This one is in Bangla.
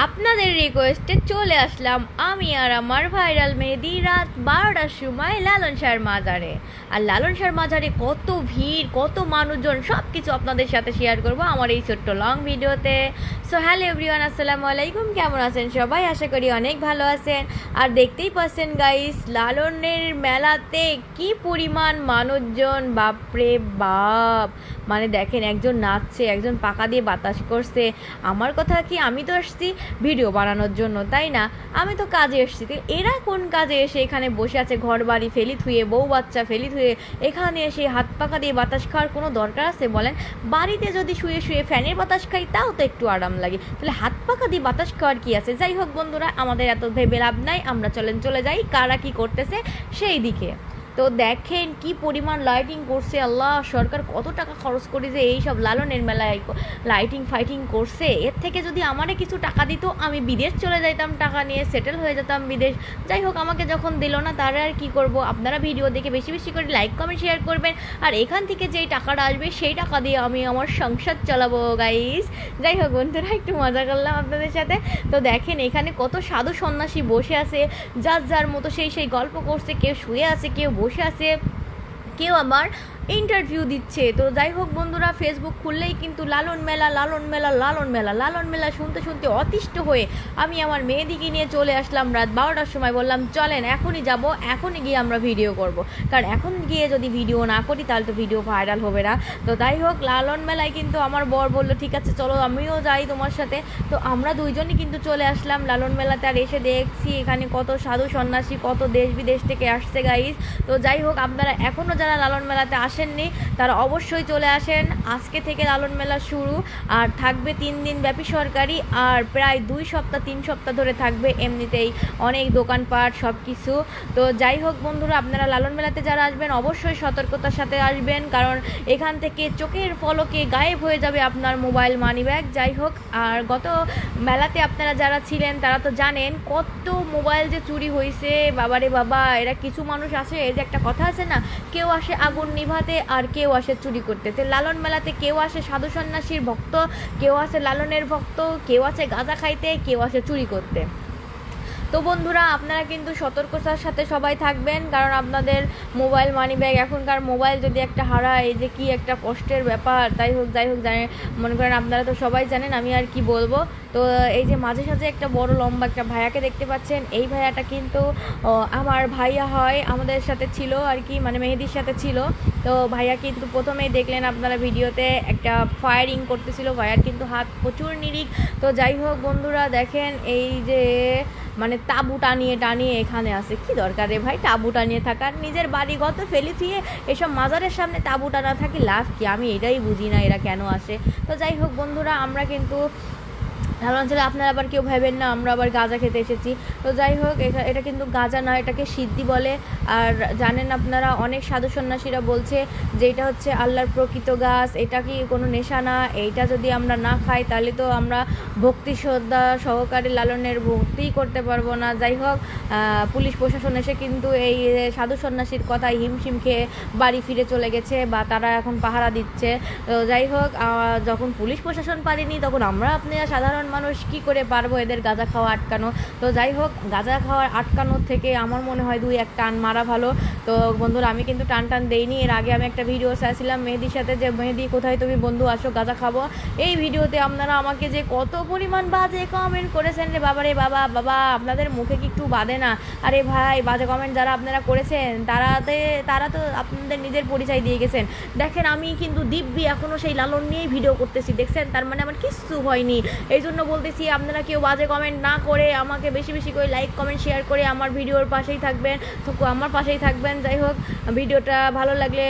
আপনাদের রিকোয়েস্টে চলে আসলাম আমি আর আমার ভাইরাল মেহেদি রাত 12টার সময় লালন শাহর মাজারে। আর লালন শাহর মাজারে কত ভিড়, কত মানুষজন, সব কিছু আপনাদের সাথে শেয়ার করব আমার এই ছোট্ট লং ভিডিওতে। সো হ্যালো এভরিওয়ান, আসসালামু আলাইকুম। কেমন আছেন সবাই? আশা করি অনেক ভালো আছেন। আর দেখতেই পাচ্ছেন গাইস, লালনের মেলাতে কি পরিমাণ মানুষজন, বাপরে বাপ। মানে দেখেন, একজন নাচছে, একজন পাকা দিয়ে বাতাস করছে। আমার কথা কি, আমি তো আসছি ভিডিও বানানোর জন্য, তাই না? আমি তো কাজে এসেছি, তো এরা কোন কাজে এসে এখানে বসে আছে? ঘর বাড়ি ফেলি থুয়ে, বউ বাচ্চা ফেলি থুয়ে এখানে এসে হাত পাকা দিয়ে বাতাস খাওয়ার কোনো দরকার আছে বলেন? বাড়িতে যদি শুয়ে শুয়ে ফ্যানের বাতাস খাই তাও তো একটু আরাম লাগে, তাহলে হাত পাকা দিয়ে বাতাস খাওয়ার কি আছে? যাই হোক বন্ধুরা, আমাদের এত ভেবে লাভ নাই, আমরা চলে যাই কারা কি করতেছে সেই দিকে। তো দেখেন কি পরিমাণ লাইটিং করছে, আল্লাহ, সরকার কত টাকা খরচ করে যে এই সব লালনের মেলায় লাইটিং ফাইটিং করছে। এর থেকে যদি আমারে কিছু টাকা দিত, আমি বিদেশ চলে যাইতাম, টাকা নিয়ে সেটেল হয়ে যেতাম বিদেশ। যাই হোক, আমাকে যখন দিল না, তারা আর কি করব। আপনারা ভিডিও দেখে বেশি বেশি করে লাইক কমেন্ট শেয়ার করবেন, আর এখান থেকে যেই টাকাটা আসবে সেই টাকা দিয়ে আমি আমার সংসার চালাবো গাইস। যাই হোক বন্ধুরা, একটু মজা করলাম আপনাদের সাথে। তো দেখেন এখানে কত সাধু সন্ন্যাসী বসে আছে, যার যার মতো সেই গল্প করছে, কেউ শুয়ে আছে, কেউ বসে আছে, কেউ আবার ইন্টারভিউ দিচ্ছে। তো যাই হোক বন্ধুরা, ফেসবুক খুললেই কিন্তু লালন মেলা লালন মেলা লালন মেলা লালন মেলা শুনতে শুনতে অতিষ্ঠ হয়ে আমি আমার মেয়েদিকে নিয়ে চলে আসলাম রাত 12টার সময়। বললাম চলেন এখনই যাব, এখনই গিয়ে আমরা ভিডিও করব, কারণ এখন গিয়ে যদি ভিডিও না করি তাহলে তো ভিডিও ভাইরাল হবে না। তো যাই হোক, লালন মেলায় কিন্তু আমার বর বললো ঠিক আছে চলো আমিও যাই তোমার সাথে। তো আমরা দুইজনই কিন্তু চলে আসলাম লালন মেলাতে। আর এসে দেখছি এখানে কত সাধু সন্ন্যাসী, কত দেশ বিদেশ থেকে আসছে গাইস। তো যাই হোক, আপনারা এখনও যারা লালন মেলাতে আসেননি তারা অবশ্যই চলে আসেন। আজকে থেকে লালন মেলা শুরু, আর থাকবে 3 দিন ব্যাপী সরকারি, আর প্রায় 2 সপ্তাহ 3 সপ্তাহ ধরে থাকবে এমনিতেই অনেক দোকানপাট সব কিছু। তো যাই হোক বন্ধুরা, আপনারা লালন মেলাতে যারা আসবেন অবশ্যই সতর্কতার সাথে আসবেন, কারণ এখান থেকে চোখের পলকে গায়েব হয়ে যাবে আপনার মোবাইল, মানি ব্যাগ। যাই হোক, আর গত মেলাতে আপনারা যারা ছিলেন তারা তো জানেন কত মোবাইল যে চুরি হয়েছে, বাবারে বাবা। এরা কিছু মানুষ আসে, এই যে একটা কথা আছে না, কেউ আসে আগুন নিভাতে আর কেউ আসে চুরি করতে। তো লালন মেলাতে কেউ আসে সাধু সন্ন্যাসীর ভক্ত, কেউ আসে লালনের ভক্ত, কেউ আসে গাঁজা খাইতে, কেউ আসে চুরি করতে। তো বন্ধুরা, আপনারা কিন্তু সতর্কতার সাথে সবাই থাকবেন, কারণ আপনাদের মোবাইল, মানি ব্যাগ, এখনকার মোবাইল যদি একটা হারায়, এই যে কি একটা কষ্টের ব্যাপার। যাই হোক জানেন, মনে করেন আপনারা তো সবাই জানেন, আমি আর কি বলবো। তো এই যে মাঝে সাঝে একটা বড় লম্বা একটা ভাইয়াকে দেখতে পাচ্ছেন, এই ভাইয়াটা কিন্তু আমার ভাইয়া হয়, আমাদের সাথে ছিল আর কি, মানে মেহেদির সাথে ছিল। তো ভাইয়া কিন্তু প্রথমেই দেখলেন আপনারা ভিডিওতে একটা ফায়ারিং করতেছিল, ভাইয়ার কিন্তু হাত প্রচুর নিরিখ। তো যাই হোক বন্ধুরা, দেখেন এই যে মানে তাঁবু টানিয়ে এখানে আসে, কি দরকার রে ভাই তাঁবু টানিয়ে থাকার? নিজের বাড়িগত ফেলি থিয়ে এসব মাজারের সামনে তাঁবু টানা থাকি লাভ কি? আমি এটাই বুঝি না এরা কেন আসে। তো যাই হোক বন্ধুরা, আমরা কিন্তু লালন ছেলে, আপনারা আবার কেউ ভাবেন না আমরা আবার গাঁজা খেতে এসেছি। তো যাই হোক, এটা কিন্তু গাঁজা নয়, এটাকে সিদ্ধি বলে। আর জানেন আপনারা, অনেক সাধু সন্ন্যাসীরা বলছে যে এটা হচ্ছে আল্লাহর প্রকৃত গাছ, এটা কি কোনো নেশা না, এইটা যদি আমরা না খাই তাহলে তো আমরা ভক্তি শ্রদ্ধা সহকারে লালনের ভক্তিই করতে পারবো না। যাই হোক, পুলিশ প্রশাসন এসে কিন্তু এই সাধু সন্ন্যাসীর কথায় হিমশিম খেয়ে বাড়ি ফিরে চলে গেছে, বা তারা এখন পাহারা দিচ্ছে। তো যাই হোক, যখন পুলিশ প্রশাসন পারেনি, তখন আমরা আপনারা সাধারণ মানুষ কি করে পারবো এদের গাঁজা খাওয়া আটকানো? তো যাই হোক, গাঁজা খাওয়ার আটকানোর থেকে আমার মনে হয় 2-1 টান মারা ভালো। তো বন্ধুরা, আমি কিন্তু টান দেইনি। এর আগে আমি একটা ভিডিও চাইছিলাম মেহেদির সাথে, যে মেহেদি কোথায় তুমি বন্ধু, আসো গাঁজা খাবো। এই ভিডিওতে আপনারা আমাকে যে কত পরিমাণ বাজে কমেন্ট করেছেন রে বাবা রে বাবা, আপনাদের মুখে কি একটু বাদে না? আরে ভাই, বাজে কমেন্ট যারা আপনারা করেছেন তারা তো আপনাদের নিজের পরিচয় দিয়ে গেছেন। দেখেন, আমি কিন্তু দিব্যি এখনও সেই লালন নিয়েই ভিডিও করতেছি, দেখছেন? তার মানে আমার কিচ্ছু হয়নি। এই জন্য বলতেছি, আপনারা কেউ বাজে কমেন্ট না করে আমাকে বেশি বেশি করে লাইক কমেন্ট শেয়ার করে আমার ভিডিওর পাশেই থাকবেন, আমার পাশেই থাকবেন। যাই হোক, ভিডিওটা ভালো লাগলে